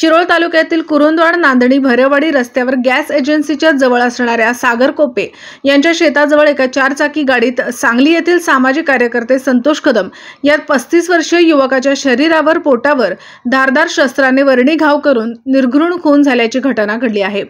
शिरोळ तालुक्यातील कुरुंदवाड नांदणी भरेवाडी रस्त्यावर गॅस एजन्सीच्या जवळ असणाऱ्या सागर कोपे यांच्या शेताजवळ एका चारचाकी गाडीत सांगली येथील सामाजिक कार्यकर्ते संतोष कदम या 35 वर्षीय युवकाच्या शरीरावर पोटावर धारदार शस्त्राने वर्णी घाव करून निर्घृण खून झाल्याची घटना घडली आहे।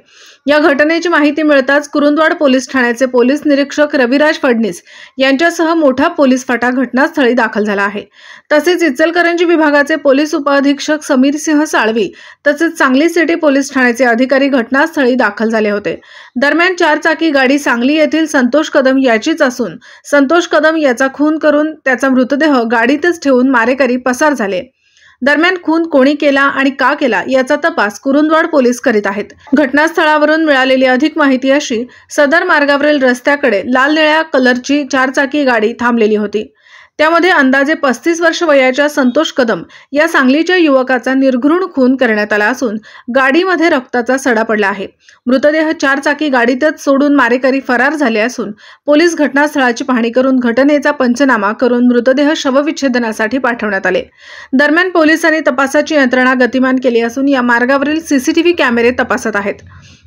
या घटनेची माहिती मिळताच कुरुंदवाड पोलीस ठाण्याचे पोलीस निरीक्षक रविराज फडणीस यांच्यासह मोठा पोलीस फाटा घटनास्थळी दाखल झाला आहे। तसेच इचलकरंजी विभागाचे पोलीस उपअधीक्षक समीर सिंह साळवी तसेच सांगली सिटी पोलीस ठाण्याचे अधिकारी घटनास्थळी दाखल झाले होते। दरम्यान चारचाकी गाडी सांगली येथील संतोष कदम याचीच असून संतोष कदम याचा खून करून त्याचा मृतदेह गाडीतच ठेवून मारेकरी पसार झाले। दरम्यान खून कोणी केला आणि का केला याचा तपास कुरुंदवाड पोलीस करीत आहेत। घटनास्थळावरून मिळालेली अधिक माहिती अशी, सदर मार्गावरील रस्त्याकडे लाल निळ्या कलरची चारचाकी गाडी थांबलेली होती। त्यामध्ये अंदाजे 35 वर्ष वयाच्या संतोष कदम या सांगलीच्या युवकाचा निर्घृण खून करण्यात आला असून गाडीमध्ये रक्ताचा सडा पडला आहे। मृतदेह चारचाकी गाडीतच सोडून मारेकरी फरार झाले असून पोलीस घटनास्थळाची पाहणी करून घटनेचा पंचनामा करून मृतदेह शवविच्छेदनासाठी पाठवण्यात आले। दरम्यान पोलिसांनी तपासाची यंत्रणा गतिमान केली असून या मार्गावरील सीसीटीव्ही कॅमेरे तपासत आहेत।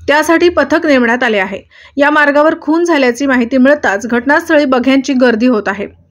त्यासाठी पथक नेमण्यात आले आहे। या मार्गावर खून झाल्याची माहिती मिळताच घटनास्थळी बघ्यांची गर्दी होत आहे।